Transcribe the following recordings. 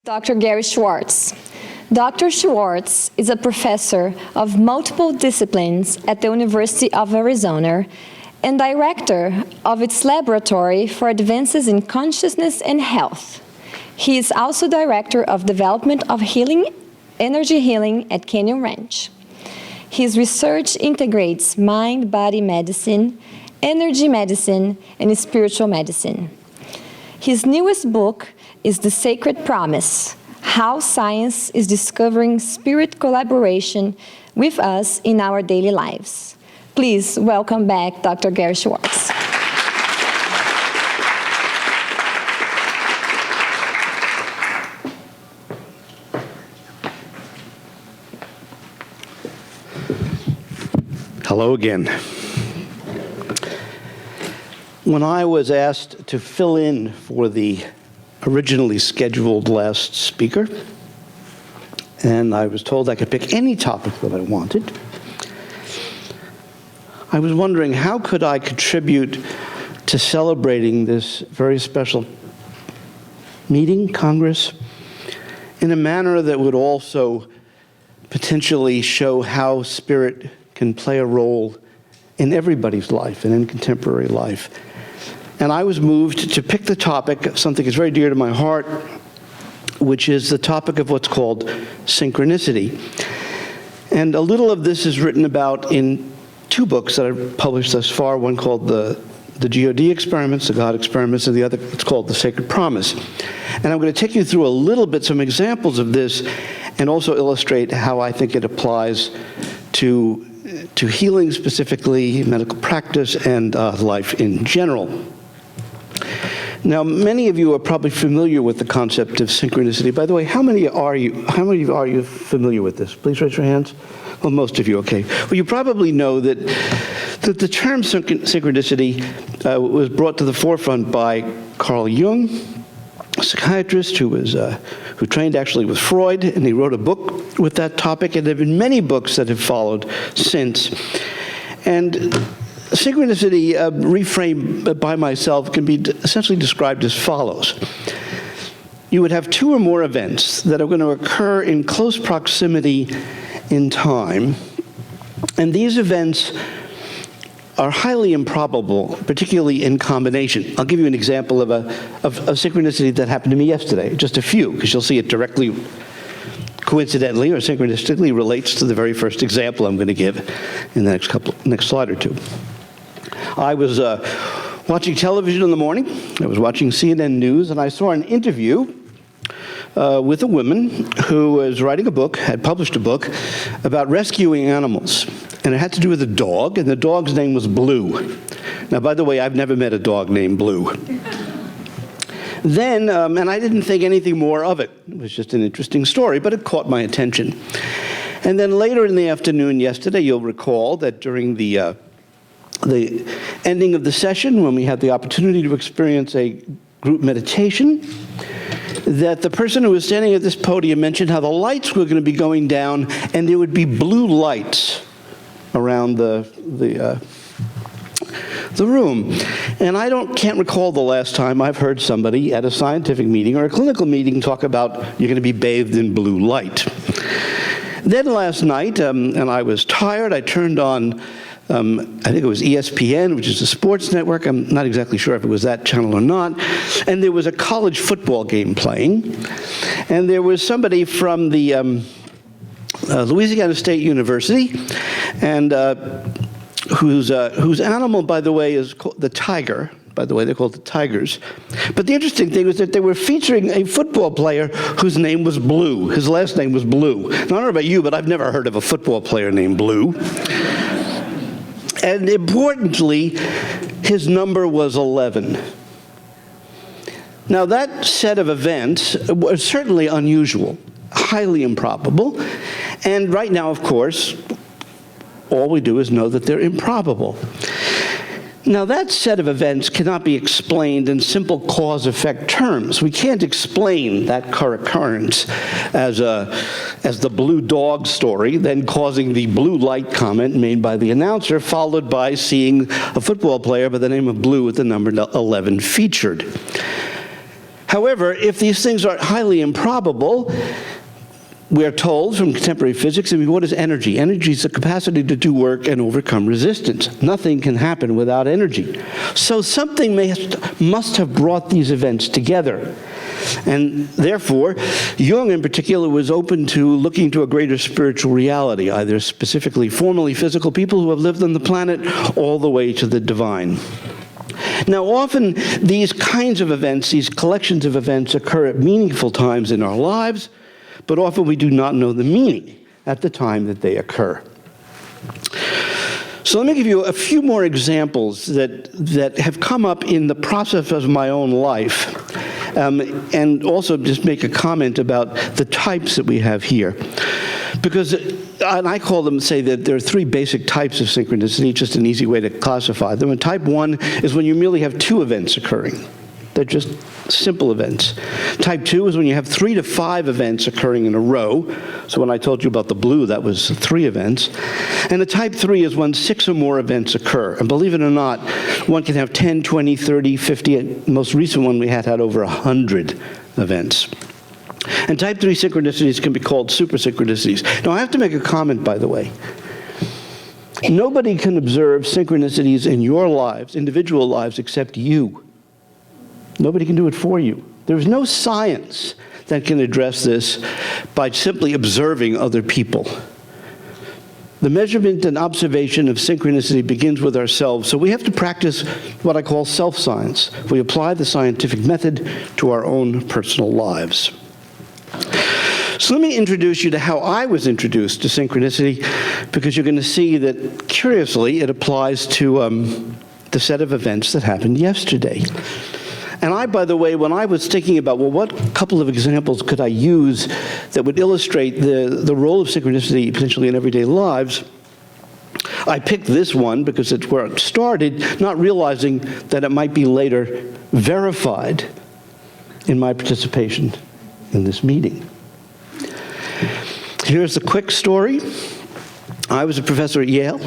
Dr. Gary Schwartz. Dr. Schwartz is a professor of multiple disciplines at the University of Arizona and director of its Laboratory for Advances in Consciousness and Health. He is also director of development of energy healing at Canyon Ranch. His research integrates mind-body medicine, energy medicine, and spiritual medicine. His newest book is The Sacred Promise: How Science is Discovering Spirit Collaboration with Us in Our Daily Lives. Please welcome back Dr. Gary Schwartz. Hello again. When I was asked to fill in for the originally scheduled last speaker, and I was told I could pick any topic that I wanted, I was wondering how could I contribute to celebrating this very special meeting, Congress, in a manner that would also potentially show how spirit can play a role in everybody's life and in contemporary life. And I was moved to pick the topic of something that's very dear to my heart, which is the topic of what's called synchronicity. And a little of this is written about in two books that I've published thus far, one called the God Experiments, the God Experiments, and the other it's called The Sacred Promise. And I'm going to take you through a little bit, some examples of this, and also illustrate how I think it applies to healing specifically, medical practice, and life in general. Now, many of you are probably familiar with the concept of synchronicity. By the way, how many are you familiar with this? Please raise your hands. Well, most of you, okay. Well, you probably know that the term synchronicity was brought to the forefront by Carl Jung, a psychiatrist who trained actually with Freud, and he wrote a book with that topic, and there have been many books that have followed since. And synchronicity, reframed by myself, can be essentially described as follows. You would have two or more events that are going to occur in close proximity in time, and these events are highly improbable, particularly in combination. I'll give you an example of a synchronicity that happened to me yesterday, just a few, because you'll see it directly, coincidentally or synchronistically relates to the very first example I'm going to give in the next slide or two. I was watching television in the morning. I was watching CNN News, and I saw an interview with a woman who was writing a book, had published a book, about rescuing animals. And it had to do with a dog, and the dog's name was Blue. Now, by the way, I've never met a dog named Blue. Then, and I didn't think anything more of it. It was just an interesting story, but it caught my attention. And then later in the afternoon yesterday, you'll recall that during the ending of the session, when we had the opportunity to experience a group meditation, that the person who was standing at this podium mentioned how the lights were going to be going down, and there would be blue lights around the room. And I can't recall the last time I've heard somebody at a scientific meeting or a clinical meeting talk about you're going to be bathed in blue light. Then last night, and I was tired, I turned on I think it was ESPN, which is a sports network. I'm not exactly sure if it was that channel or not. And there was a college football game playing. And there was somebody from the Louisiana State University, and whose animal, by the way, is called the tiger. By the way, they're called the Tigers. But the interesting thing was that they were featuring a football player whose name was Blue. His last name was Blue. Now, I don't know about you, but I've never heard of a football player named Blue. And importantly, his number was 11. Now, that set of events was certainly unusual, highly improbable. And right now, of course, all we do is know that they're improbable. Now, that set of events cannot be explained in simple cause-effect terms. We can't explain that occurrence as the blue dog story, then causing the blue light comment made by the announcer, followed by seeing a football player by the name of Blue with the number 11 featured. However, if these things are highly improbable, we are told from contemporary physics, I mean, what is energy? Energy is the capacity to do work and overcome resistance. Nothing can happen without energy. So something must have brought these events together. And therefore, Jung in particular was open to looking to a greater spiritual reality, either specifically formally physical people who have lived on the planet, all the way to the divine. Now, often these kinds of events, these collections of events, occur at meaningful times in our lives, but often we do not know the meaning at the time that they occur. So let me give you a few more examples that have come up in the process of my own life, and also just make a comment about the types that we have here. Because, and I call them, say that there are three basic types of synchronicity, just an easy way to classify them. And type 1 is when you merely have 2 events occurring. They're just simple events. Type 2 is when you have 3 to 5 events occurring in a row. So when I told you about the blue, that was 3 events. And the type 3 is when 6 or more events occur. And believe it or not, one can have 10, 20, 30, 50. The most recent one we had over 100 events. And type 3 synchronicities can be called super synchronicities. Now, I have to make a comment, by the way. Nobody can observe synchronicities in your lives, individual lives, except you. Nobody can do it for you. There's no science that can address this by simply observing other people. The measurement and observation of synchronicity begins with ourselves, so we have to practice what I call self-science. We apply the scientific method to our own personal lives. So let me introduce you to how I was introduced to synchronicity, because you're going to see that, curiously, it applies to the set of events that happened yesterday. And I, by the way, when I was thinking about, well, what couple of examples could I use that would illustrate the role of synchronicity potentially in everyday lives, I picked this one because it's where it started, not realizing that it might be later verified in my participation in this meeting. Here's the quick story. I was a professor at Yale,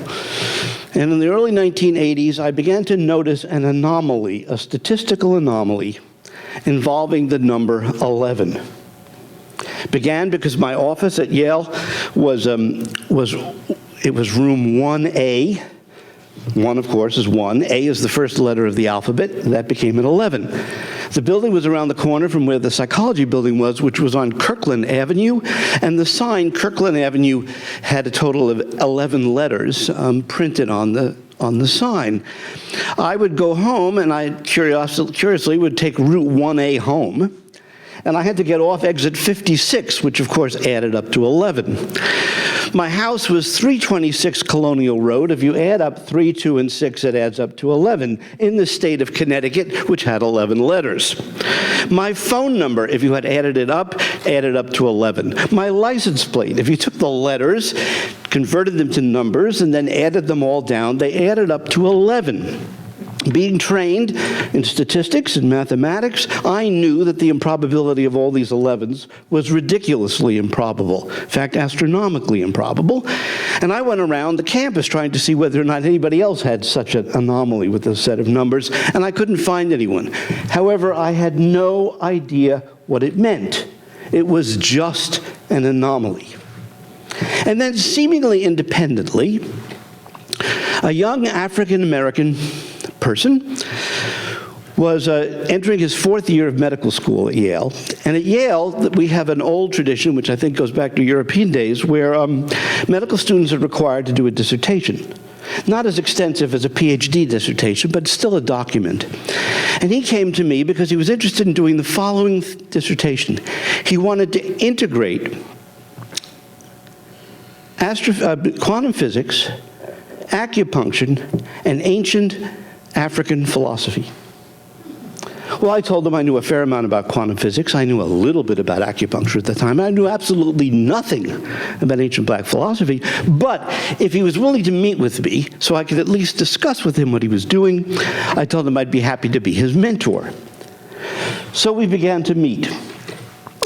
and in the early 1980s, I began to notice an anomaly, a statistical anomaly, involving the number 11. Began because my office at Yale was room 1A. 1, of course, is 1. A is the first letter of the alphabet, and that became an 11. The building was around the corner from where the psychology building was, which was on Kirkland Avenue, and the sign Kirkland Avenue had a total of 11 letters printed on the sign. I would go home, and I curiously would take Route 1A home, and I had to get off exit 56, which of course added up to 11. My house was 326 Colonial Road. If you add up 3, 2, and 6, it adds up to 11 in the state of Connecticut, which had 11 letters. My phone number, if you had added up to 11. My license plate, if you took the letters, converted them to numbers, and then added them all down, they added up to 11. Being trained in statistics and mathematics, I knew that the improbability of all these 11s was ridiculously improbable, in fact, astronomically improbable. And I went around the campus trying to see whether or not anybody else had such an anomaly with a set of numbers, and I couldn't find anyone. However, I had no idea what it meant. It was just an anomaly. And then, seemingly independently, a young African-American person was entering his 4th year of medical school at Yale. And at Yale, we have an old tradition, which I think goes back to European days, where medical students are required to do a dissertation. Not as extensive as a Ph.D. dissertation, but still a document. And he came to me because he was interested in doing the following dissertation. He wanted to integrate quantum physics, acupuncture, and ancient African philosophy. Well, I told him I knew a fair amount about quantum physics. I knew a little bit about acupuncture at the time. I knew absolutely nothing about ancient black philosophy. But if he was willing to meet with me so I could at least discuss with him what he was doing, I told him I'd be happy to be his mentor. So we began to meet.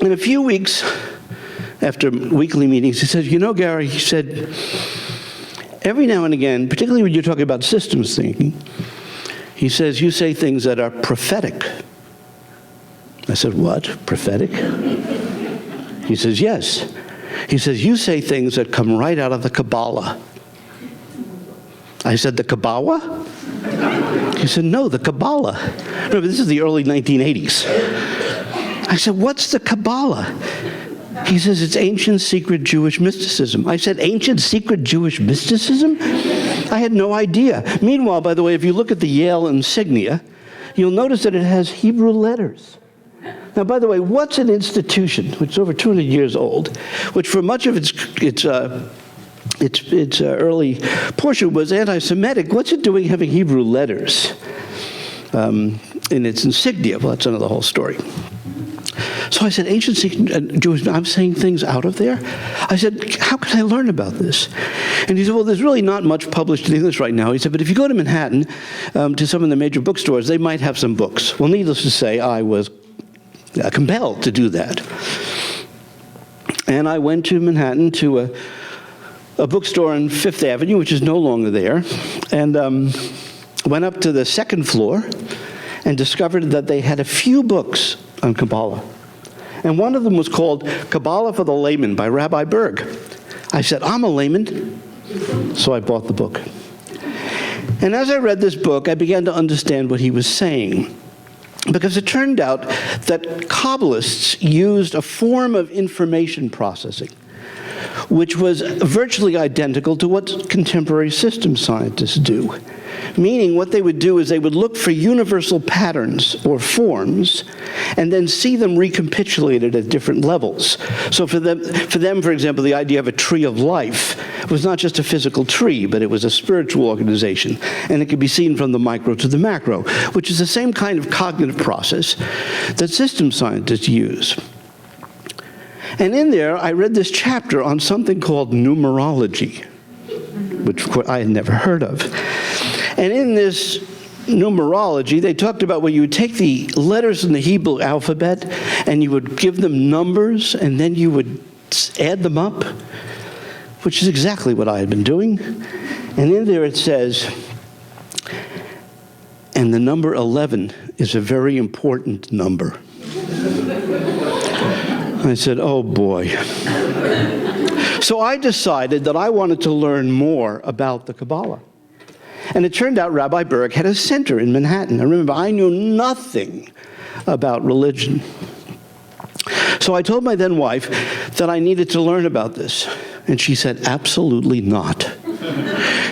In a few weeks, after weekly meetings, he said, "You know, Gary," he said, "every now and again, particularly when you're talking about systems thinking," he says, "you say things that are prophetic." I said, what? Prophetic? He says, yes. He says, you say things that come right out of the Kabbalah. I said, the Kabbalah? He said, no, the Kabbalah. Remember, this is the early 1980s. I said, what's the Kabbalah? He says, it's ancient secret Jewish mysticism. I said, ancient secret Jewish mysticism? I had no idea. Meanwhile, by the way, if you look at the Yale insignia, you'll notice that it has Hebrew letters. Now, by the way, what's an institution, which is over 200 years old, which for much of its early portion was anti-Semitic? What's it doing having Hebrew letters in its insignia? Well, that's another whole story. So I said, ancient secret Jewish, I'm saying things out of there? I said, how can I learn about this? And he said, well, there's really not much published in English right now. He said, but if you go to Manhattan, to some of the major bookstores, they might have some books. Well, needless to say, I was compelled to do that. And I went to Manhattan to a bookstore on Fifth Avenue, which is no longer there, and went up to the second floor and discovered that they had a few books on Kabbalah. And one of them was called Kabbalah for the Layman by Rabbi Berg. I said, I'm a layman, so I bought the book. And as I read this book, I began to understand what he was saying. Because it turned out that Kabbalists used a form of information processing which was virtually identical to what contemporary system scientists do. Meaning what they would do is they would look for universal patterns or forms and then see them recapitulated at different levels. So for them, for example, the idea of a tree of life was not just a physical tree, but it was a spiritual organization. And it could be seen from the micro to the macro, which is the same kind of cognitive process that system scientists use. And in there, I read this chapter on something called numerology, which I had never heard of. And in this numerology, they talked about where you would take the letters in the Hebrew alphabet and you would give them numbers and then you would add them up, which is exactly what I had been doing. And in there it says, and the number 11 is a very important number. I said, oh boy. So I decided that I wanted to learn more about the Kabbalah. And it turned out Rabbi Berg had a center in Manhattan. I remember I knew nothing about religion. So I told my then wife that I needed to learn about this. And she said, absolutely not.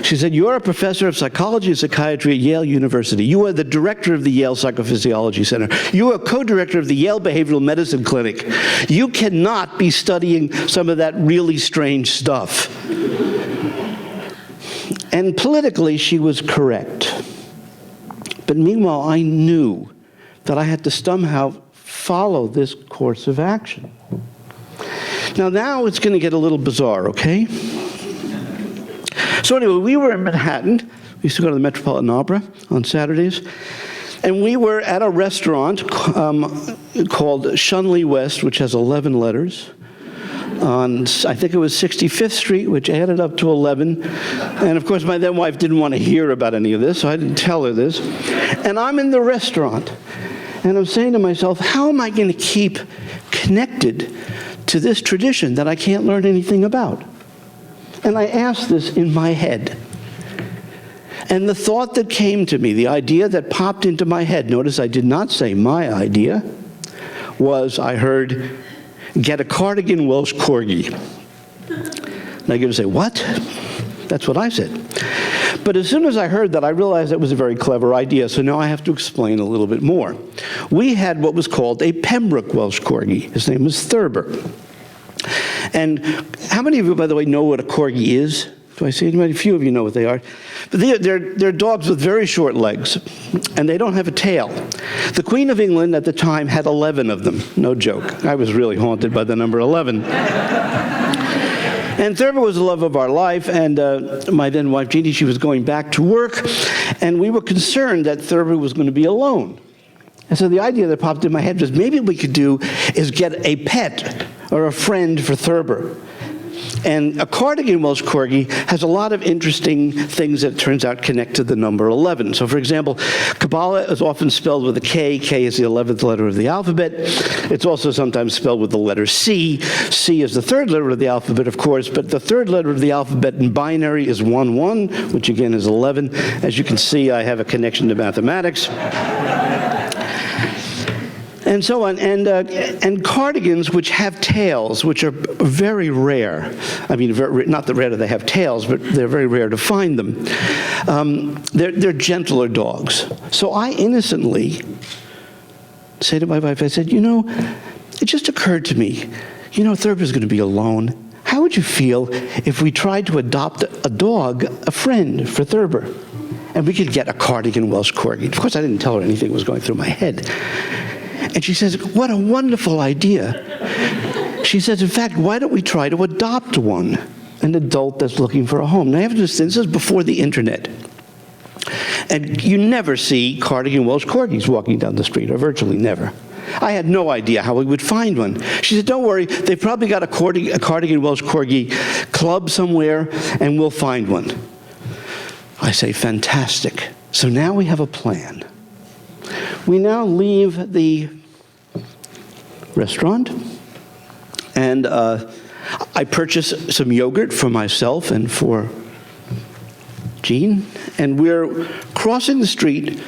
She said, you're a professor of psychology and psychiatry at Yale University. You are the director of the Yale Psychophysiology Center. You are co-director of the Yale Behavioral Medicine Clinic. You cannot be studying some of that really strange stuff. And politically, she was correct. But meanwhile, I knew that I had to somehow follow this course of action. Now it's going to get a little bizarre, okay? So anyway, we were in Manhattan. We used to go to the Metropolitan Opera on Saturdays. And we were at a restaurant called Shunley West, which has 11 letters, on, I think it was 65th Street, which added up to 11. And of course, my then wife didn't want to hear about any of this, so I didn't tell her this. And I'm in the restaurant, and I'm saying to myself, how am I going to keep connected to this tradition that I can't learn anything about? And I asked this in my head. And the thought that came to me, the idea that popped into my head, notice I did not say my idea, was I heard, get a cardigan Welsh Corgi. And I get to say, what? That's what I said. But as soon as I heard that, I realized that was a very clever idea, so now I have to explain a little bit more. We had what was called a Pembroke Welsh Corgi. His name was Thurber. And how many of you, by the way, know what a Corgi is? Do I see anybody? A few of you know what they are. But they're dogs with very short legs, and they don't have a tail. The Queen of England at the time had 11 of them. No joke. I was really haunted by the number 11. And Thurber was the love of our life, and my then wife, Jeannie, she was going back to work, and we were concerned that Thurber was going to be alone. And so the idea that popped in my head was maybe what we could do is get a pet or a friend for Thurber. And a cardigan Welsh Corgi has a lot of interesting things that it turns out connect to the number 11. So for example, Kabbalah is often spelled with a K. K is the 11th letter of the alphabet. It's also sometimes spelled with the letter C. C is the third letter of the alphabet, of course, but the third letter of the alphabet in binary is 11, which again is 11. As you can see, I have a connection to mathematics. And so on, and cardigans which have tails, which are very rare. I mean, not that rare that they have tails, but they're very rare to find them. They're gentler dogs. So I innocently say to my wife, I said, you know, it just occurred to me, you know, Thurber's going to be alone. How would you feel if we tried to adopt a dog, a friend for Thurber, and we could get a cardigan Welsh Corgi? Of course, I didn't tell her anything was going through my head. And she says, what a wonderful idea. She says, in fact, why don't we try to adopt one, an adult that's looking for a home? Now, you have to understand, this is before the internet. And you never see cardigan Welsh Corgis walking down the street, or virtually never. I had no idea how we would find one. She said, don't worry, they've probably got a cardigan Welsh Corgi club somewhere, and we'll find one. I say, fantastic. So now we have a plan. We now leave the restaurant, and I purchase some yogurt for myself and for Jean, and we're crossing the street,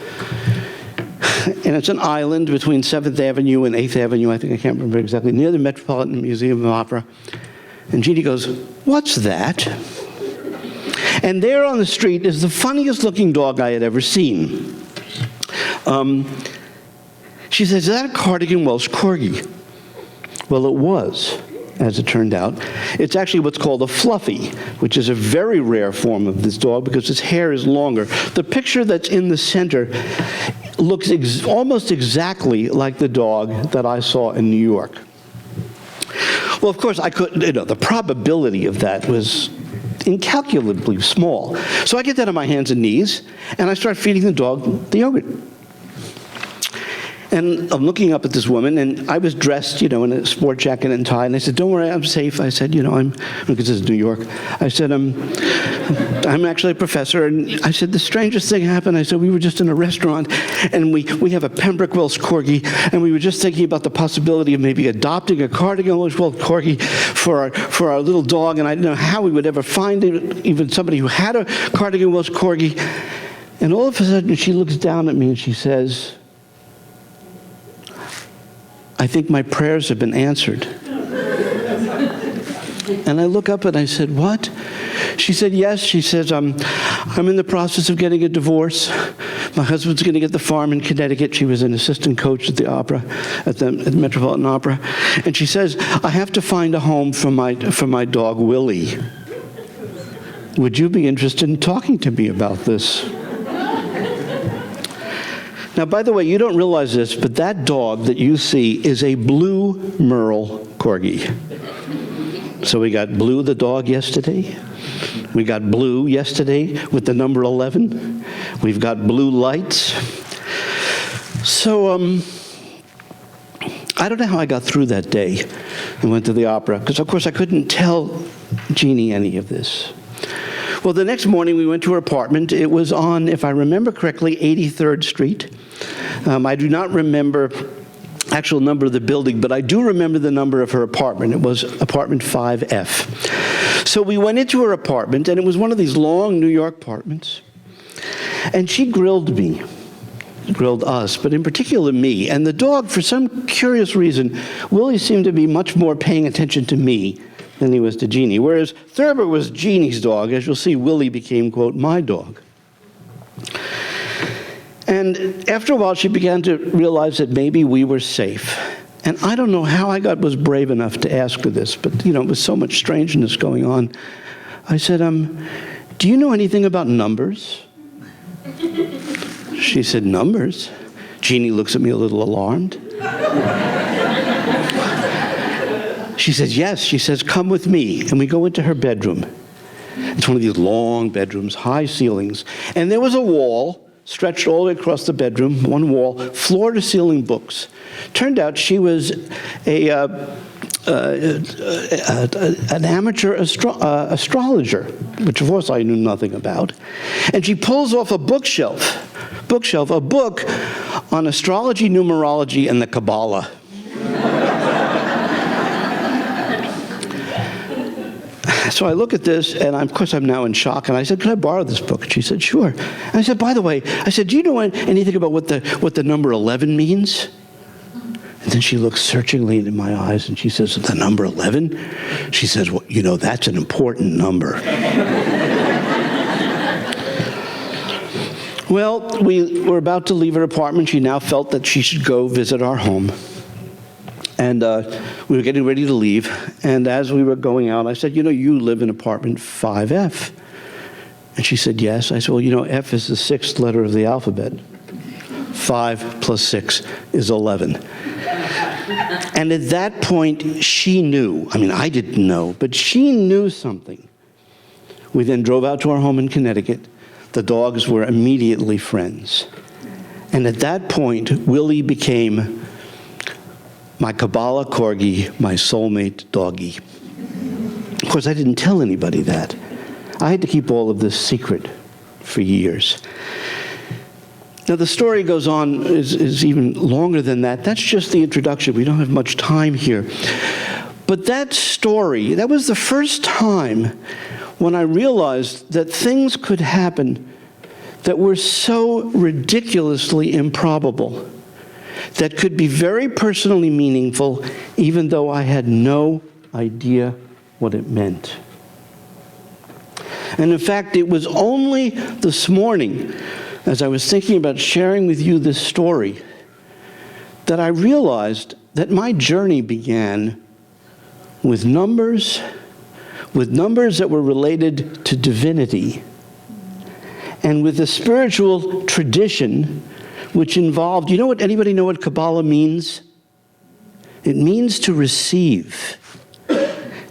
and it's an island between 7th Avenue and 8th Avenue, I think, I can't remember exactly, near the Metropolitan Museum of Opera. And Jeannie goes, what's that? And there on the street is the funniest looking dog I had ever seen. She says, is that a cardigan Welsh Corgi? Well, it was, as it turned out. It's actually what's called a fluffy, which is a very rare form of this dog because its hair is longer. The picture that's in the center looks almost exactly like the dog that I saw in New York. Well, of course, I couldn't, you know, the probability of that was incalculably small. So I get down on my hands and knees, and I start feeding the dog the yogurt. And I'm looking up at this woman, and I was dressed, you know, in a sport jacket and tie, and I said, don't worry, I'm safe. I said, you know, because this is New York. I said, I'm actually a professor, and I said, the strangest thing happened. I said, we were just in a restaurant, and we have a Pembroke Welsh Corgi, and we were just thinking about the possibility of maybe adopting a cardigan Welsh Corgi for our little dog, and I didn't know how we would ever find even somebody who had a cardigan Welsh Corgi. And all of a sudden, she looks down at me, and she says, I think my prayers have been answered. And I look up and I said, what? She said, yes. She says, I'm in the process of getting a divorce. My husband's going to get the farm in Connecticut. She was an assistant coach at the opera, at the Metropolitan Opera. And she says, I have to find a home for my dog, Willie. Would you be interested in talking to me about this? Now, by the way, you don't realize this, but that dog that you see is a blue Merle Corgi. So we got Blue the dog yesterday. We got Blue yesterday with the number 11. We've got blue lights. So I don't know how I got through that day and went to the opera, because, of course, I couldn't tell Jeannie any of this. Well, the next morning we went to her apartment. It was on, if I remember correctly, 83rd Street. I do not remember the actual number of the building, but I do remember the number of her apartment. It was apartment 5F. So we went into her apartment, and it was one of these long New York apartments. And she grilled me, grilled us, but in particular me. And the dog, for some curious reason, Willie seemed to be much more paying attention to me than he was to Jeannie. Whereas Thurber was Jeannie's dog. As you'll see, Willie became, quote, my dog. And after a while, she began to realize that maybe we were safe. And I don't know how I was brave enough to ask her this, but, you know, with so much strangeness going on. I said, do you know anything about numbers? She said, numbers? Jeannie looks at me a little alarmed. She says, yes. She says, come with me. And we go into her bedroom. It's one of these long bedrooms, high ceilings. And there was a wall stretched all the way across the bedroom, one wall, floor-to-ceiling books. Turned out she was a an amateur astrologer, which of course I knew nothing about. And she pulls off a bookshelf, a book on astrology, numerology, and the Kabbalah. So I look at this, and of course I'm now in shock, and I said, "Could I borrow this book?" And she said, "Sure." And I said, "By the way," I said, "do you know anything about what the number 11 means?" And then she looks searchingly into my eyes, and she says, "The number 11?" She says, "Well, you know, that's an important number." Well, we were about to leave her apartment. She now felt that she should go visit our home. And we were getting ready to leave. And as we were going out, I said, "You know, you live in apartment 5F. And she said, "Yes." I said, "Well, you know, F is the 6th letter of the alphabet. 5 plus 6 is 11. And at that point, she knew. I mean, I didn't know, but she knew something. We then drove out to our home in Connecticut. The dogs were immediately friends. And at that point, Willie became my Kabbalah corgi, my soulmate doggy. Of course, I didn't tell anybody that. I had to keep all of this secret for years. Now, the story goes on, is even longer than that. That's just the introduction. We don't have much time here. But that story, that was the first time when I realized that things could happen that were so ridiculously improbable, that could be very personally meaningful, even though I had no idea what it meant. And in fact, it was only this morning, as I was thinking about sharing with you this story, that I realized that my journey began with numbers that were related to divinity, and with a spiritual tradition which involved, anybody know what Kabbalah means? It means to receive.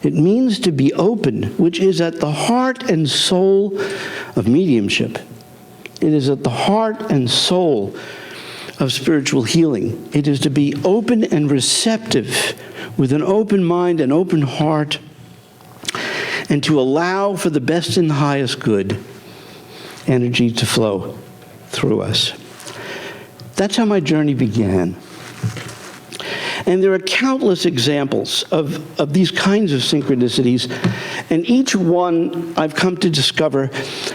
It means to be open, which is at the heart and soul of mediumship. It is at the heart and soul of spiritual healing. It is to be open and receptive with an open mind and open heart, and to allow for the best and highest good energy to flow through us. That's how my journey began. And there are countless examples of these kinds of synchronicities, and each one I've come to discover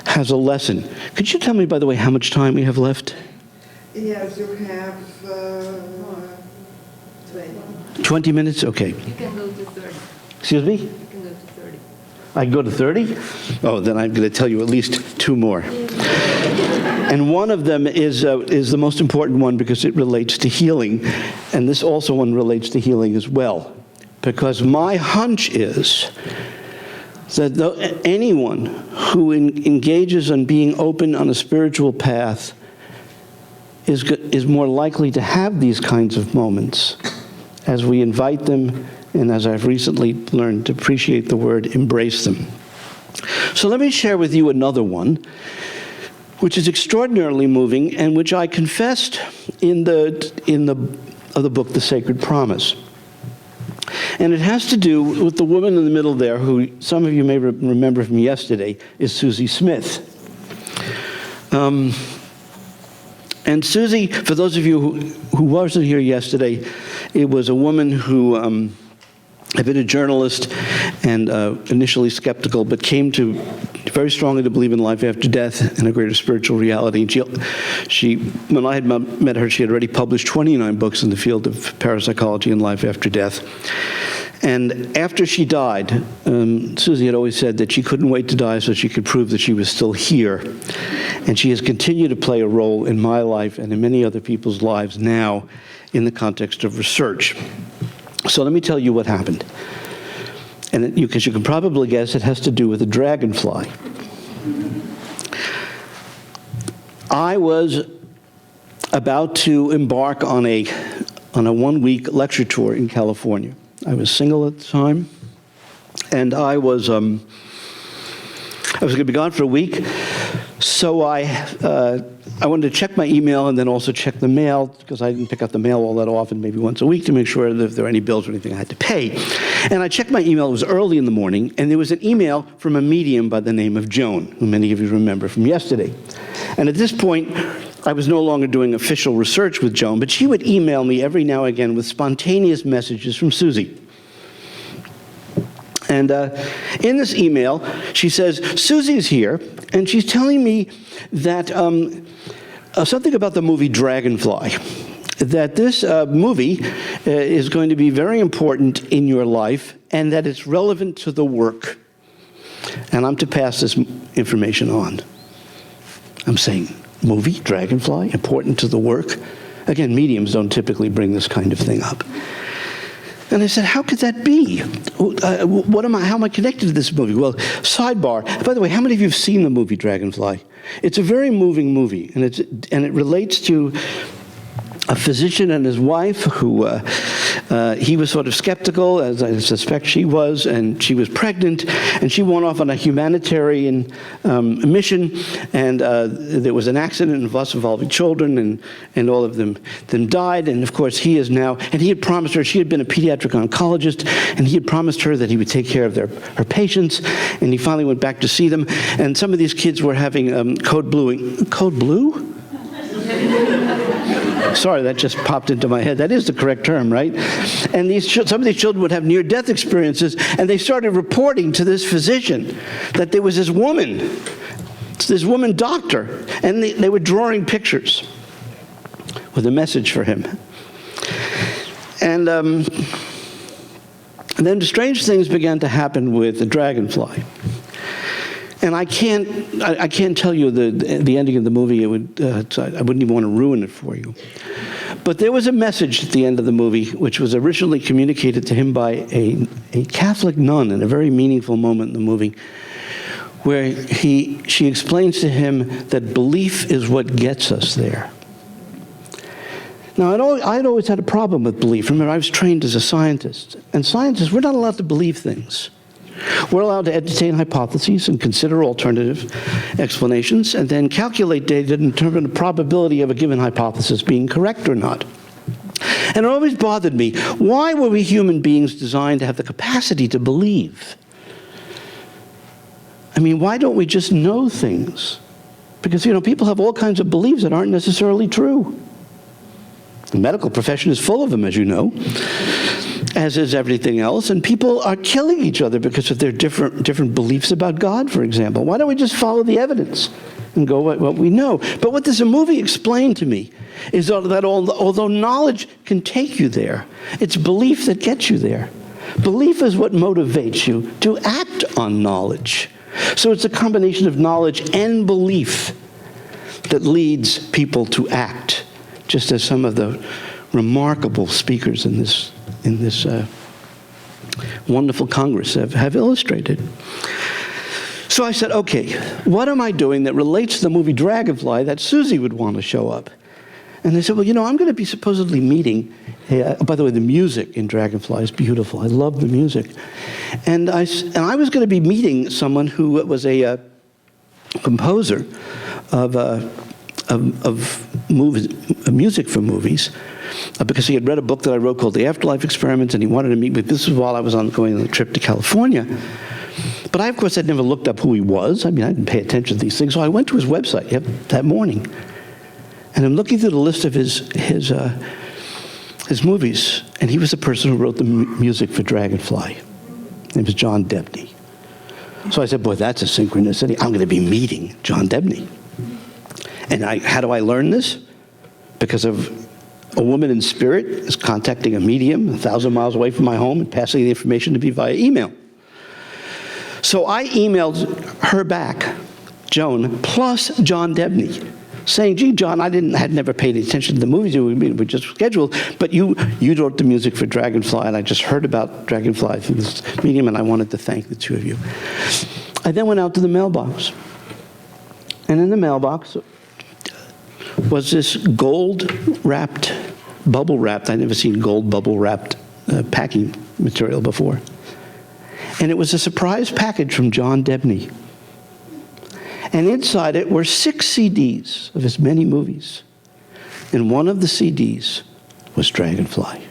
has a lesson. Could you tell me, by the way, how much time we have left? Yes, you have 20. 20 minutes? Okay. You can go to 30. Excuse me? You can go to 30. I can go to 30? Oh, then I'm going to tell you at least 2 more. And one of them is the most important one because it relates to healing. And this also one relates to healing as well. Because my hunch is that anyone who engages in being open on a spiritual path is more likely to have these kinds of moments as we invite them, and as I've recently learned to appreciate the word, embrace them. So let me share with you another one, which is extraordinarily moving, and which I confessed in the book, The Sacred Promise. And it has to do with the woman in the middle there, who some of you may remember from yesterday, is Susie Smith. And Susie, for those of you who wasn't here yesterday, it was a woman who had been a journalist and initially skeptical, but came to very strongly to believe in life after death and a greater spiritual reality. And she, when I had met her, she had already published 29 books in the field of parapsychology and life after death. And after she died, Susie had always said that she couldn't wait to die so she could prove that she was still here. And she has continued to play a role in my life and in many other people's lives now in the context of research. So let me tell you what happened. And because you can probably guess it has to do with a dragonfly. I was about to embark on a 1-week lecture tour in California. I was single at the time, and I was going to be gone for a week. So I wanted to check my email and then also check the mail, because I didn't pick up the mail all that often, maybe once a week, to make sure that if there were any bills or anything I had to pay. And I checked my email. It was early in the morning, and there was an email from a medium by the name of Joan, who many of you remember from yesterday. And at this point, I was no longer doing official research with Joan, but she would email me every now and again with spontaneous messages from Susie. And in this email, she says, Susie's here, and she's telling me that something about the movie Dragonfly, that this movie is going to be very important in your life, and that it's relevant to the work. And I'm to pass this information on. I'm saying, movie, Dragonfly, important to the work? Again, mediums don't typically bring this kind of thing up. And I said, how could that be? How am I connected to this movie? Well, sidebar. By the way, how many of you have seen the movie Dragonfly? It's a very moving movie, and it relates to a physician and his wife who he was sort of skeptical, as I suspect she was, and she was pregnant, and she went off on a humanitarian mission, and there was an accident involving children, and all of them died, and of course he is now, and he had promised her, she had been a pediatric oncologist, and he had promised her that he would take care of her patients, and he finally went back to see them, and some of these kids were having code blue? Sorry, that just popped into my head. That is the correct term, right? And some of these children would have near-death experiences, and they started reporting to this physician that there was this woman doctor, and they were drawing pictures with a message for him. And then strange things began to happen with the Dragonfly. And I can't tell you the ending of the movie. I wouldn't even want to ruin it for you. But there was a message at the end of the movie, which was originally communicated to him by a Catholic nun in a very meaningful moment in the movie, where she explains to him that belief is what gets us there. Now, I'd always had a problem with belief. Remember, I was trained as a scientist. And scientists, we're not allowed to believe things. We're allowed to entertain hypotheses and consider alternative explanations, and then calculate data to determine the probability of a given hypothesis being correct or not. And it always bothered me, why were we human beings designed to have the capacity to believe? I mean, why don't we just know things? Because, people have all kinds of beliefs that aren't necessarily true. The medical profession is full of them, as you know, as is everything else, and people are killing each other because of their different beliefs about God, for example. Why don't we just follow the evidence and go with what we know? But what this movie explained to me is that although knowledge can take you there, it's belief that gets you there. Belief is what motivates you to act on knowledge. So it's a combination of knowledge and belief that leads people to act, just as some of the remarkable speakers in this wonderful Congress have illustrated. So I said, okay, what am I doing that relates to the movie Dragonfly that Susie would want to show up? And they said, well, I'm going to be supposedly meeting, by the way, the music in Dragonfly is beautiful. I love the music. And I was going to be meeting someone who was a composer of music for movies, because he had read a book that I wrote called The Afterlife Experiments, and he wanted to meet with. This was while I was going on a trip to California. But I, of course, had never looked up who he was. I mean, I didn't pay attention to these things. So I went to his website that morning, and I'm looking through the list of his movies, and he was the person who wrote the music for Dragonfly. His name was John Debney. So I said, boy, that's a synchronicity. I'm going to be meeting John Debney. And how do I learn this? Because of a woman in spirit is contacting a medium 1,000 miles away from my home and passing the information to me via email. So I emailed her back, Joan, plus John Debney, saying, gee, John, had never paid attention to the movies we just scheduled, but you wrote the music for Dragonfly, and I just heard about Dragonfly through this medium, and I wanted to thank the two of you. I then went out to the mailbox. And in the mailbox was this gold-wrapped, bubble-wrapped, I'd never seen gold bubble-wrapped packing material before. And it was a surprise package from John Debney. And inside it were 6 CDs of his many movies. And one of the CDs was Dragonfly.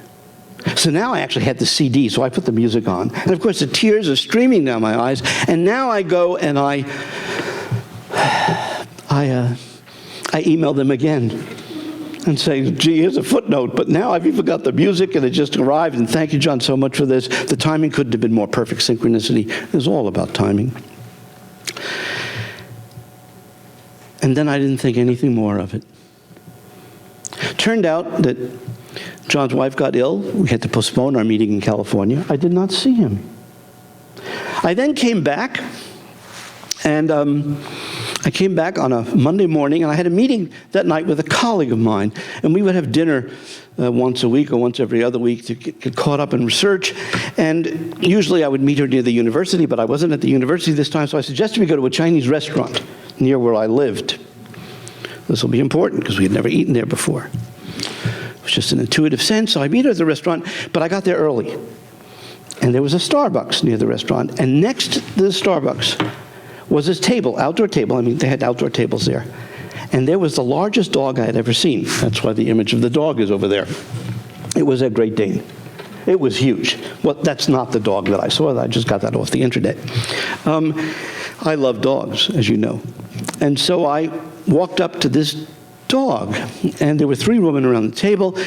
So now I actually had the CD, so I put the music on. And of course the tears are streaming down my eyes. And now I go and I email them again and say, gee, here's a footnote, but now I've even got the music and it just arrived, and thank you, John, so much for this. The timing couldn't have been more perfect. Synchronicity is all about timing. And then I didn't think anything more of it. Turned out that John's wife got ill. We had to postpone our meeting in California. I did not see him. I then came back, and I came back on a Monday morning, and I had a meeting that night with a colleague of mine, and we would have dinner once a week or once every other week to get caught up in research. And usually I would meet her near the university, but I wasn't at the university this time, so I suggested we go to a Chinese restaurant near where I lived. This will be important because we had never eaten there before. It was just an intuitive sense, so I meet her at the restaurant, but I got there early. And there was a Starbucks near the restaurant, and next to the Starbucks was this table, outdoor table. I mean, they had outdoor tables there. And there was the largest dog I had ever seen. That's why the image of the dog is over there. It was a Great Dane. It was huge. Well, that's not the dog that I saw. I just got that off the internet. I love dogs, as you know. And so I walked up to this dog, and there were 3 women around the table,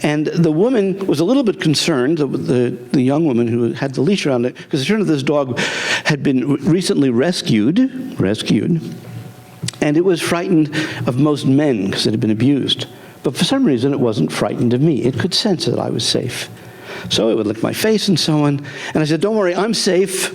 and the woman was a little bit concerned, the young woman who had the leash around it, because it turned out this dog had been recently rescued, and it was frightened of most men because it had been abused. But for some reason, it wasn't frightened of me. It could sense that I was safe. So it would lick my face and so on. And I said, don't worry, I'm safe.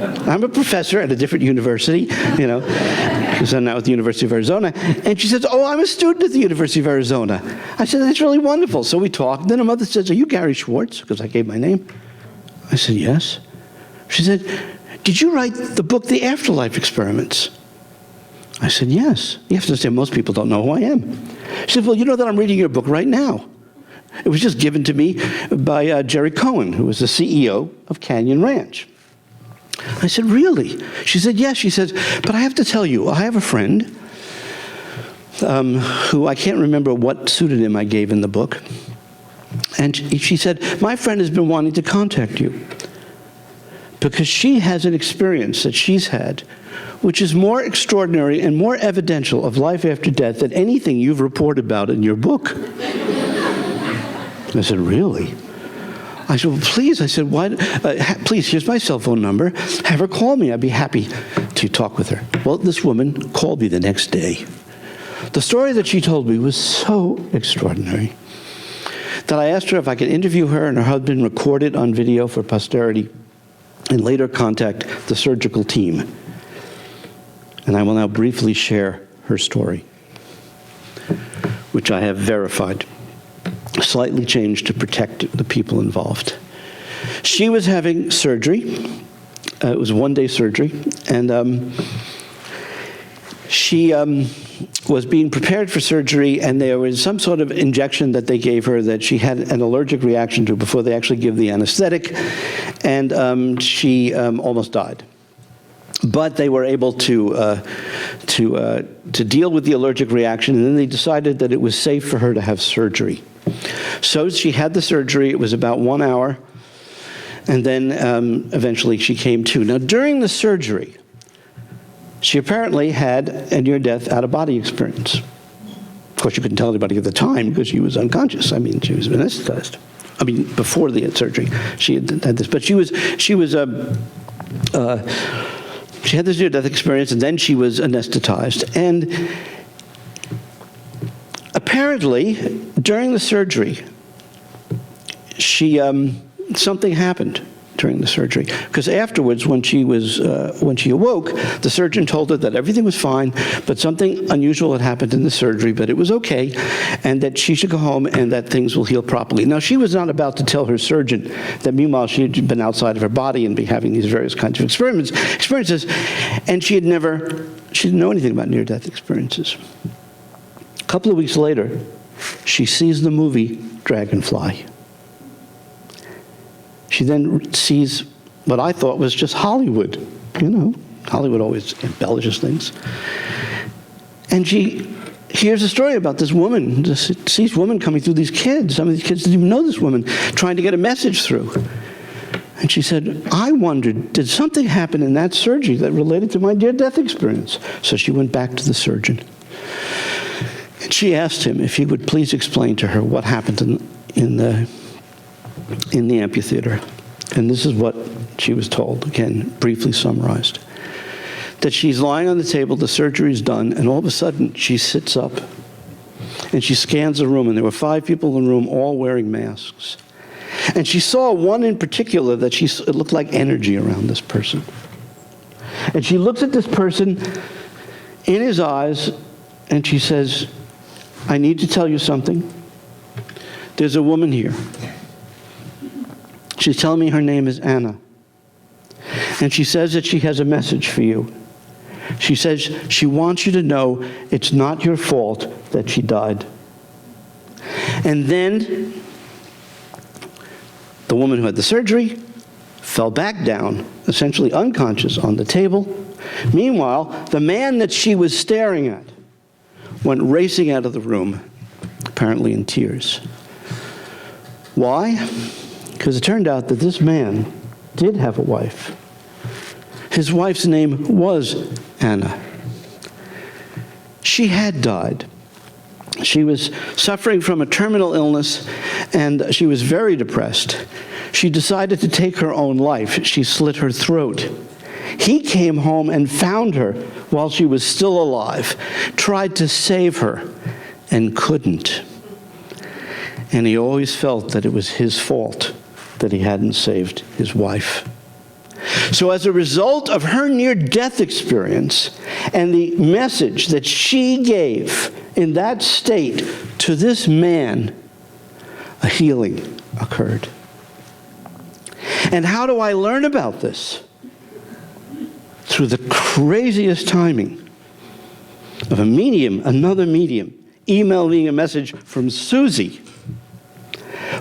I'm a professor at a different university, you know, because I'm now at the University of Arizona. And she says, oh, I'm a student at the University of Arizona. I said, that's really wonderful. So we talked. Then her mother says, are you Gary Schwartz? Because I gave my name. I said, yes. She said, did you write the book, The Afterlife Experiments? I said, yes. You have to understand, most people don't know who I am. She said, well, you know that I'm reading your book right now. It was just given to me by Jerry Cohen, who was the CEO of Canyon Ranch. I said, really? She said, yes. She says, but I have to tell you, I have a friend who I can't remember what pseudonym I gave in the book. And she said, my friend has been wanting to contact you because she has an experience that she's had which is more extraordinary and more evidential of life after death than anything you've reported about in your book. I said, really? I said, well, please. I said, why? Please, here's my cell phone number. Have her call me. I'd be happy to talk with her. Well, this woman called me the next day. The story that she told me was so extraordinary that I asked her if I could interview her and her husband, record it on video for posterity, and later contact the surgical team. And I will now briefly share her story, which I have verified, slightly changed to protect the people involved. She was having surgery. It was a one-day surgery, and she was being prepared for surgery, and there was some sort of injection that they gave her that she had an allergic reaction to before they actually give the anesthetic, and she almost died. But they were able to deal with the allergic reaction, and then they decided that it was safe for her to have surgery. So she had the surgery. It was about 1 hour, and then eventually she came to. Now, during the surgery, she apparently had a near-death out-of-body experience. Of course, you couldn't tell anybody at the time because she was unconscious. I mean, she was anesthetized. I mean, before the surgery, she had this. But she had this near-death experience, and then she was anesthetized. And apparently, during the surgery, something happened during the surgery. Because afterwards, when she awoke, the surgeon told her that everything was fine, but something unusual had happened in the surgery, but it was okay, and that she should go home and that things will heal properly. Now, she was not about to tell her surgeon that meanwhile she had been outside of her body and be having these various kinds of experiences, and she didn't know anything about near-death experiences. A couple of weeks later, she sees the movie Dragonfly. She then sees what I thought was just Hollywood, you know, Hollywood always embellishes things. And she hears a story about this woman, this deceased woman coming through these kids. Some of these kids didn't even know this woman, trying to get a message through. And she said, I wondered, did something happen in that surgery that related to my near-death experience? So she went back to the surgeon. And she asked him if he would please explain to her what happened in the amphitheater. And this is what she was told, again, briefly summarized. That she's lying on the table, the surgery's done, and all of a sudden she sits up and she scans the room, and there were 5 people in the room, all wearing masks. And she saw one in particular that it looked like energy around this person. And she looks at this person in his eyes, and she says, I need to tell you something. There's a woman here. She's telling me her name is Anna. And she says that she has a message for you. She says she wants you to know it's not your fault that she died. And then the woman who had the surgery fell back down, essentially unconscious, on the table. Meanwhile, the man that she was staring at went racing out of the room, apparently in tears. Why? Because it turned out that this man did have a wife. His wife's name was Anna. She had died. She was suffering from a terminal illness, and she was very depressed. She decided to take her own life. She slit her throat. He came home and found her while she was still alive, tried to save her, and couldn't. And he always felt that it was his fault that he hadn't saved his wife. So as a result of her near-death experience and the message that she gave in that state to this man, a healing occurred. And how do I learn about this? Through the craziest timing of a medium, another medium, emailing a message from Susie.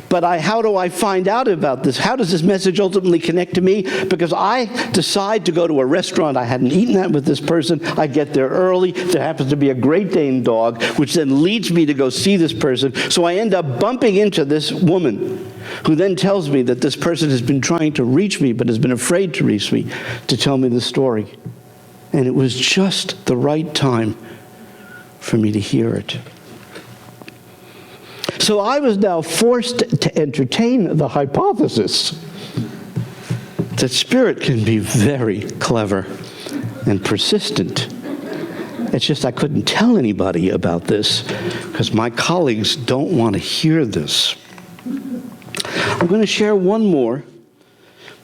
But how do I find out about this? How does this message ultimately connect to me? Because I decide to go to a restaurant. I hadn't eaten that with this person. I get there early. There happens to be a Great Dane dog, which then leads me to go see this person. So I end up bumping into this woman, who then tells me that this person has been trying to reach me, but has been afraid to reach me, to tell me the story. And it was just the right time for me to hear it. So I was now forced to entertain the hypothesis that spirit can be very clever and persistent. It's just I couldn't tell anybody about this because my colleagues don't want to hear this. I'm going to share one more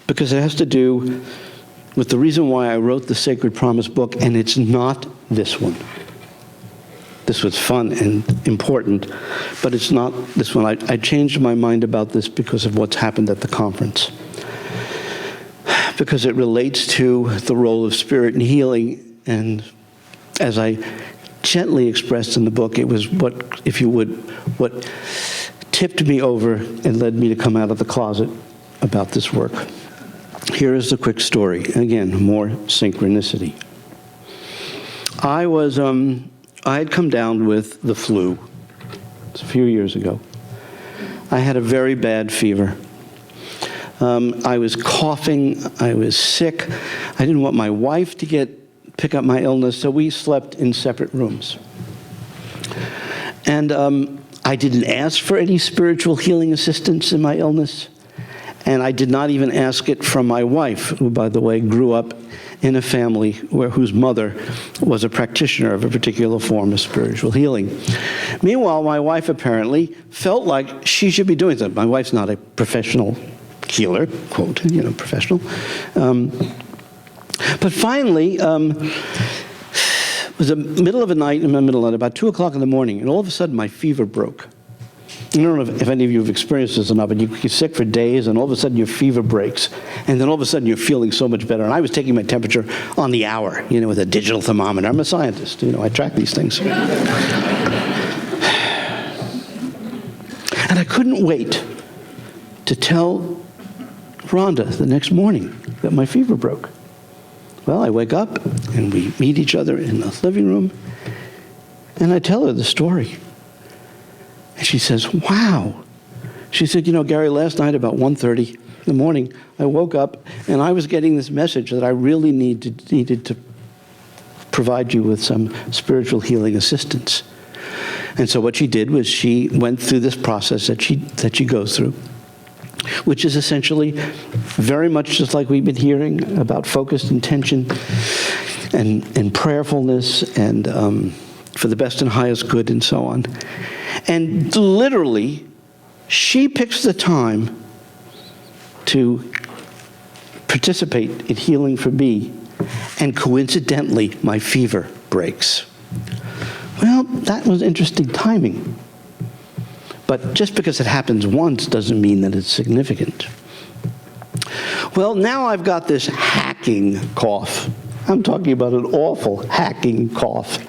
because it has to do with the reason why I wrote the Sacred Promise book, and it's not this one. This was fun and important, but it's not this one. I changed my mind about this because of what's happened at the conference. Because it relates to the role of spirit in healing, and as I gently expressed in the book, it was what tipped me over and led me to come out of the closet about this work. Here is the quick story. Again, more synchronicity. I had come down with the flu. It's a few years ago. I had a very bad fever. I was coughing. I was sick. I didn't want my wife to pick up my illness, so we slept in separate rooms. And I didn't ask for any spiritual healing assistance in my illness. And I did not even ask it from my wife, who, by the way, grew up in a family whose mother was a practitioner of a particular form of spiritual healing. Meanwhile, my wife apparently felt like she should be doing something. My wife's not a professional healer, quote, professional. But finally, it was the middle of the night, about 2 o'clock in the morning, and all of a sudden my fever broke. I don't know if any of you have experienced this or not, but you're sick for days, and all of a sudden your fever breaks, and then all of a sudden you're feeling so much better. And I was taking my temperature on the hour, with a digital thermometer. I'm a scientist, I track these things. And I couldn't wait to tell Rhonda the next morning that my fever broke. Well, I wake up, and we meet each other in the living room, and I tell her the story. And she says, wow. She said, Gary, last night about 1:30 in the morning, I woke up, and I was getting this message that I really needed to provide you with some spiritual healing assistance. And so what she did was she went through this process that she goes through, which is essentially very much just like we've been hearing about focused intention and prayerfulness and for the best and highest good and so on. And literally, she picks the time to participate in healing for me, and coincidentally, my fever breaks. Well, that was interesting timing. But just because it happens once doesn't mean that it's significant. Well, now I've got this hacking cough. I'm talking about an awful hacking cough.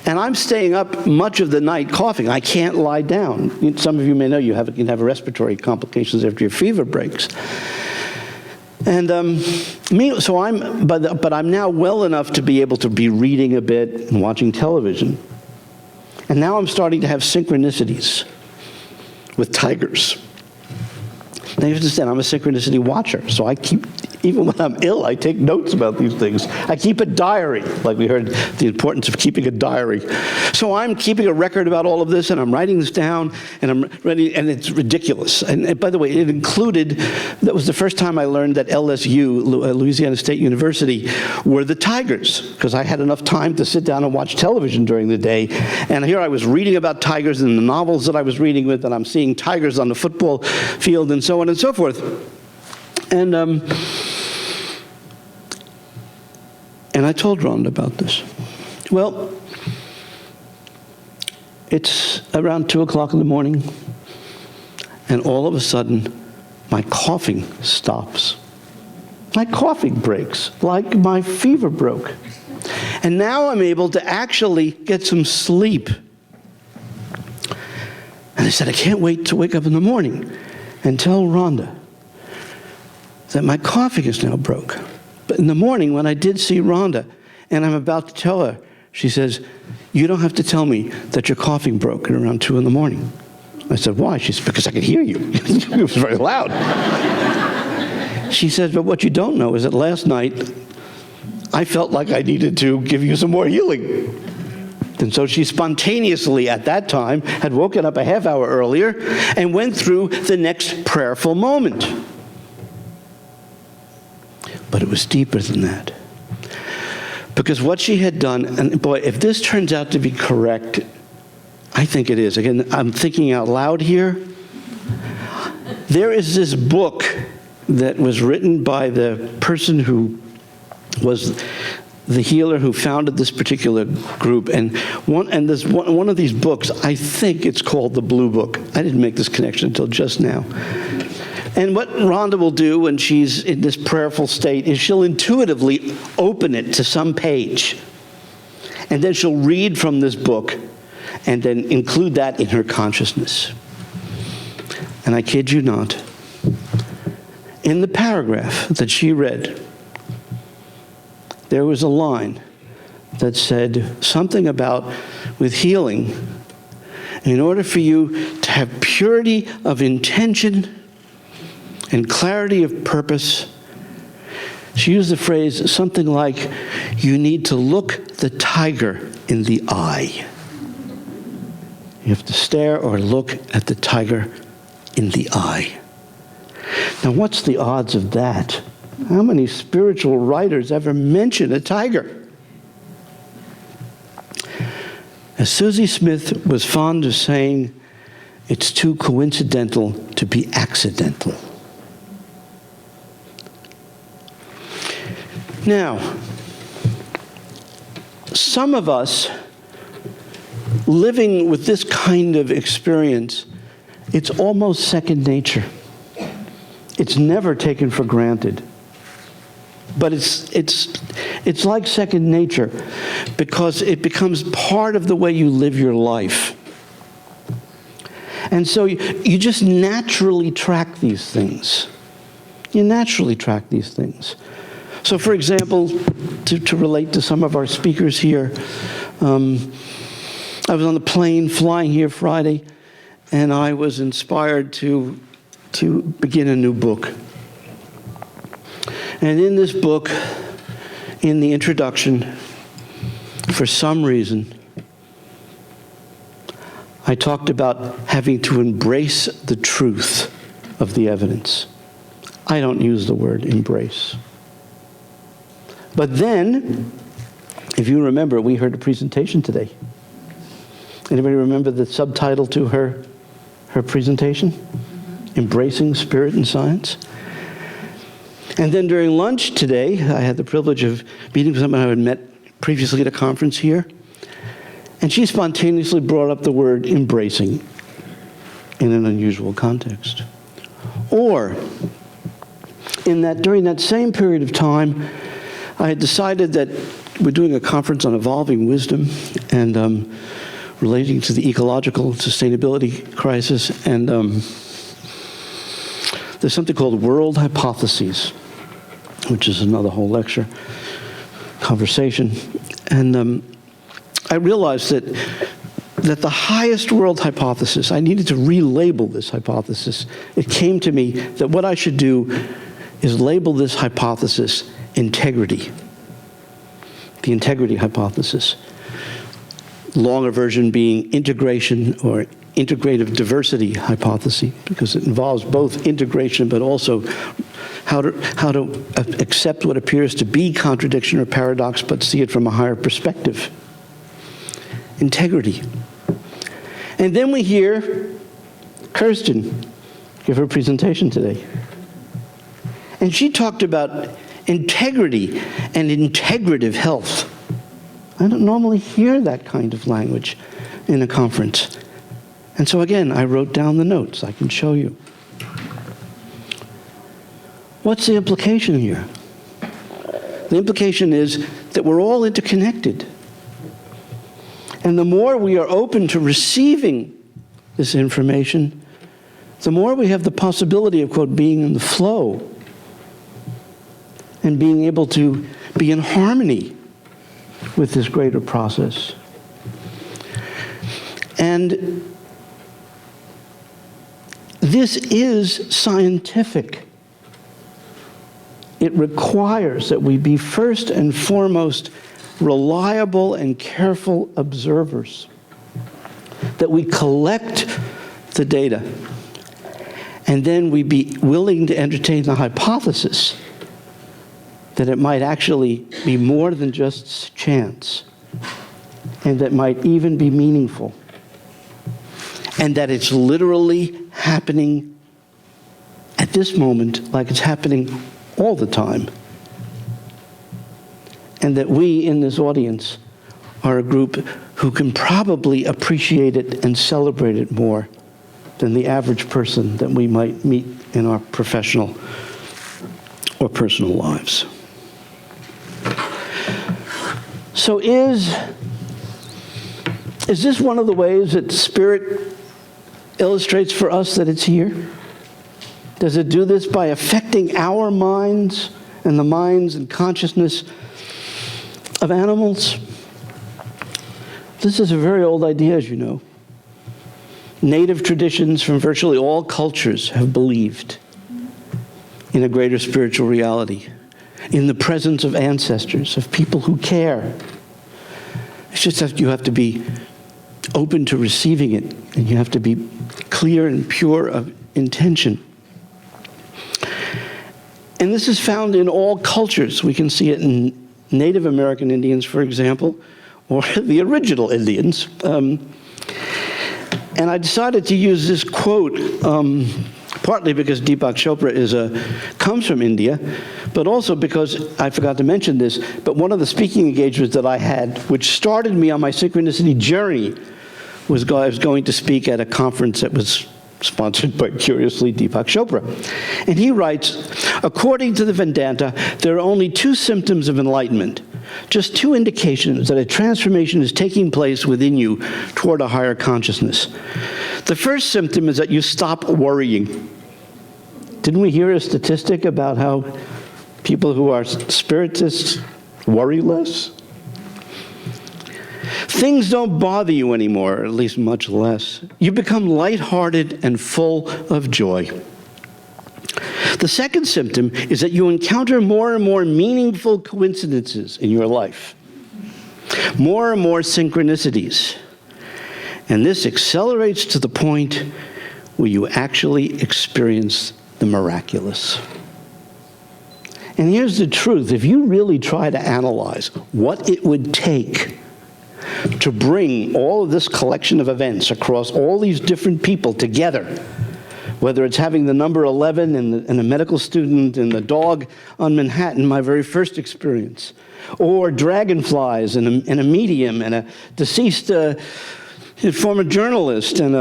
And I'm staying up much of the night coughing. I can't lie down. Some of you may know you can have respiratory complications after your fever breaks. And but I'm now well enough to be able to be reading a bit and watching television. And now I'm starting to have synchronicities with tigers. Now you understand, I'm a synchronicity watcher, so I keep, even when I'm ill, I take notes about these things. I keep a diary, like we heard the importance of keeping a diary. So I'm keeping a record about all of this, and I'm writing this down, and I'm ready, and it's ridiculous. And by the way, it included, that was the first time I learned that LSU, Louisiana State University, were the tigers, because I had enough time to sit down and watch television during the day. And here I was reading about tigers in the novels that I was reading with, and I'm seeing tigers on the football field and so on and so forth. And I told Rhonda about this. Well, it's around 2 o'clock in the morning, and all of a sudden, my coughing stops. My coughing breaks, like my fever broke. And now I'm able to actually get some sleep. And I said, I can't wait to wake up in the morning and tell Rhonda that my coughing is now broke. But in the morning, when I did see Rhonda, and I'm about to tell her, she says, you don't have to tell me that your coughing broke at around 2 in the morning. I said, why? She said, because I could hear you. It was very loud. She said, but what you don't know is that last night, I felt like I needed to give you some more healing. And so she spontaneously, at that time, had woken up a half hour earlier and went through the next prayerful moment. But it was deeper than that. Because what she had done, and boy, if this turns out to be correct, I think it is. Again, I'm thinking out loud here. There is this book that was written by the person who was the healer who founded this particular group. And one of these books, I think it's called the Blue Book. I didn't make this connection until just now. And what Rhonda will do when she's in this prayerful state is she'll intuitively open it to some page. And then she'll read from this book and then include that in her consciousness. And I kid you not, in the paragraph that she read, there was a line that said something about, with healing, in order for you to have purity of intention and clarity of purpose, she used the phrase something like, you need to look the tiger in the eye. You have to stare or look at the tiger in the eye. Now, what's the odds of that? How many spiritual writers ever mention a tiger? As Susie Smith was fond of saying, it's too coincidental to be accidental. Now, some of us living with this kind of experience, it's almost second nature. It's never taken for granted. But it's like second nature because it becomes part of the way you live your life. And so you just naturally track these things. You naturally track these things. So, for example, to relate to some of our speakers here, I was on the plane flying here Friday, and I was inspired to begin a new book. And in this book, in the introduction, for some reason, I talked about having to embrace the truth of the evidence. I don't use the word embrace. But then, if you remember, we heard a presentation today. Anybody remember the subtitle to her presentation? Embracing Spirit and Science. And then during lunch today, I had the privilege of meeting with someone I had met previously at a conference here. And she spontaneously brought up the word embracing in an unusual context. Or, during that same period of time, I had decided that we're doing a conference on evolving wisdom and relating to the ecological sustainability crisis. And there's something called world hypotheses, which is another whole lecture conversation. And I realized that the highest world hypothesis, I needed to relabel this hypothesis. It came to me that what I should do is label this hypothesis integrity, the integrity hypothesis. Longer version being integration or integrative diversity hypothesis, because it involves both integration but also how to accept what appears to be contradiction or paradox but see it from a higher perspective. Integrity. And then we hear Kirsten give her presentation today. And she talked about integrity and integrative health. I don't normally hear that kind of language in a conference. And so again, I wrote down the notes. I can show you. What's the implication here? The implication is that we're all interconnected. And the more we are open to receiving this information, the more we have the possibility of, quote, being in the flow and being able to be in harmony with this greater process. And this is scientific. It requires that we be first and foremost reliable and careful observers, that we collect the data, and then we be willing to entertain the hypothesis that it might actually be more than just chance, and that might even be meaningful, and that it's literally happening at this moment like it's happening all the time. And that we in this audience are a group who can probably appreciate it and celebrate it more than the average person that we might meet in our professional or personal lives. So is this one of the ways that Spirit illustrates for us that it's here? Does it do this by affecting our minds and the minds and consciousness of animals? This is a very old idea, as you know. Native traditions from virtually all cultures have believed in a greater spiritual reality, in the presence of ancestors, of people who care. It's just that you have to be open to receiving it, and you have to be clear and pure of intention. And this is found in all cultures. We can see it in Native American Indians, for example, or the original Indians. And I decided to use this quote, partly because Deepak Chopra comes from India, but also because, I forgot to mention this, but one of the speaking engagements that I had, which started me on my synchronicity journey, was I was going to speak at a conference that was sponsored by, curiously, Deepak Chopra. And he writes, according to the Vedanta, there are only two symptoms of enlightenment, just two indications that a transformation is taking place within you toward a higher consciousness. The first symptom is that you stop worrying. Didn't we hear a statistic about how People who are spiritists worry less. Things don't bother you anymore, or at least much less. You become lighthearted and full of joy. The second symptom is that you encounter more and more meaningful coincidences in your life, more and more synchronicities. And this accelerates to the point where you actually experience the miraculous. And here's the truth. If you really try to analyze what it would take to bring all of this collection of events across all these different people together, whether it's having the number 11 and a medical student and the dog on Manhattan, my very first experience, or dragonflies and a medium and a deceased former journalist and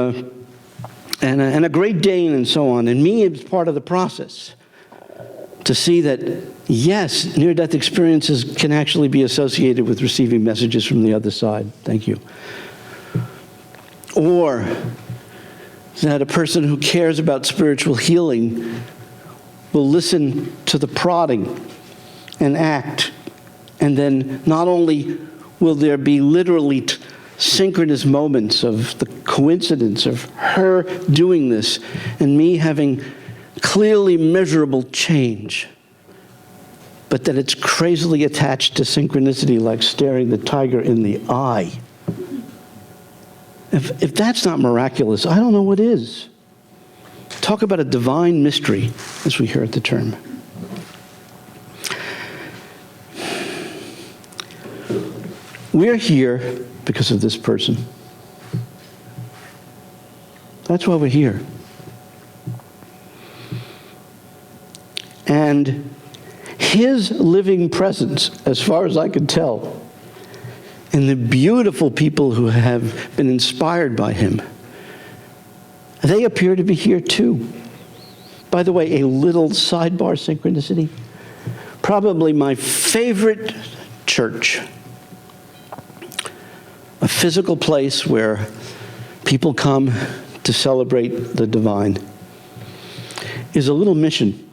a Great Dane and so on, and me as part of the process, to see that, yes, near-death experiences can actually be associated with receiving messages from the other side. Thank you. Or that a person who cares about spiritual healing will listen to the prodding and act, and then not only will there be literally synchronous moments of the coincidence of her doing this and me having clearly measurable change, but that it's crazily attached to synchronicity, like staring the tiger in the eye. If that's not miraculous, I don't know what is. Talk about a divine mystery, as we hear at the term. We're here because of this person. That's why we're here. And his living presence, as far as I can tell, and the beautiful people who have been inspired by him, they appear to be here too. By the way, a little sidebar synchronicity. Probably my favorite church, a physical place where people come to celebrate the divine, is a little mission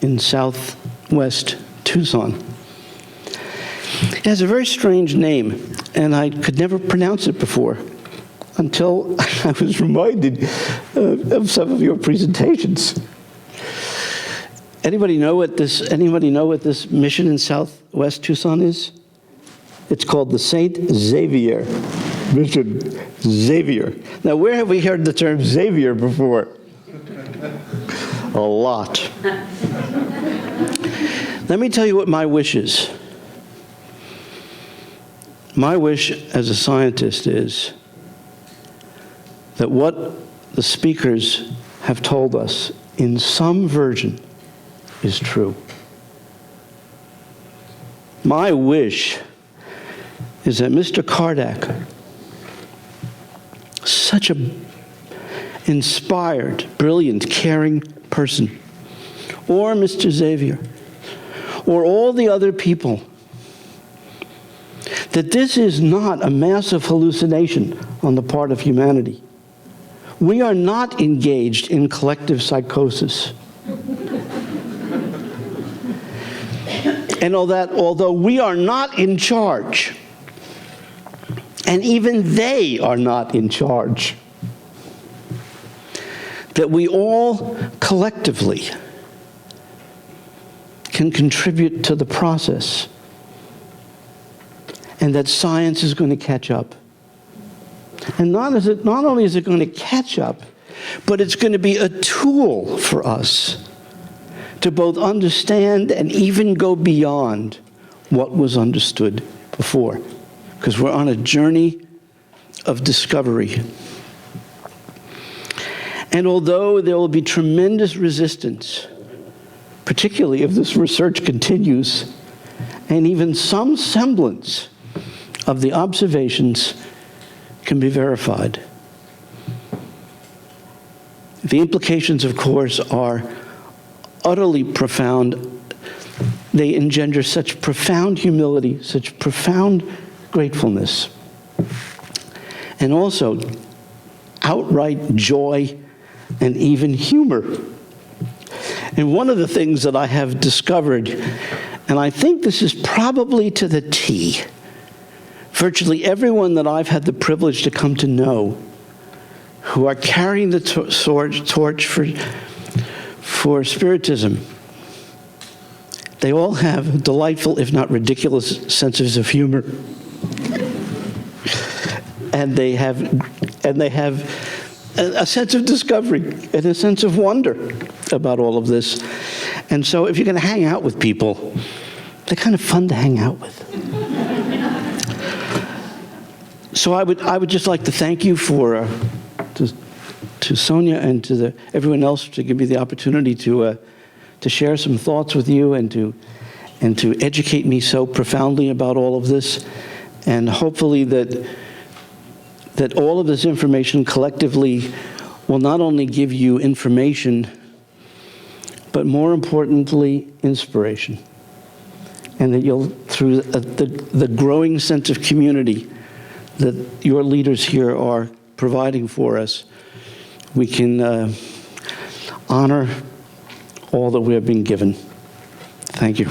in southwest Tucson. It has a very strange name, and I could never pronounce it before until I was reminded of some of your presentations. Anybody know what this mission in southwest Tucson is? It's called the St. Xavier Mission. Xavier. Now, where have we heard the term Xavier before? A lot. Let me tell you what my wish is. My wish as a scientist is that what the speakers have told us in some version is true. My wish is that Mr. Kardec, such a inspired, brilliant, caring person, or Mr. Xavier, or all the other people, that this is not a massive hallucination on the part of humanity. We are not engaged in collective psychosis. And although we are not in charge, and even they are not in charge, that we all collectively can contribute to the process, and that science is going to catch up. And not only is it going to catch up, but it's going to be a tool for us to both understand and even go beyond what was understood before, because we're on a journey of discovery. And although there will be tremendous resistance, particularly if this research continues, and even some semblance of the observations can be verified, the implications, of course, are utterly profound. They engender such profound humility, such profound gratefulness, and also outright joy and even humor. And one of the things that I have discovered, and I think this is probably to the T, virtually everyone that I've had the privilege to come to know who are carrying the torch for Spiritism, they all have delightful, if not ridiculous, senses of humor. And they have a sense of discovery and a sense of wonder about all of this. And so if you're going to hang out with people, they're kind of fun to hang out with. So I would just like to thank you to Sonia and to everyone else to give me the opportunity to share some thoughts with you and to educate me so profoundly about all of this, and hopefully that all of this information collectively will not only give you information, but more importantly, inspiration. And that you'll, through the growing sense of community that your leaders here are providing for us, we can honor all that we have been given. Thank you.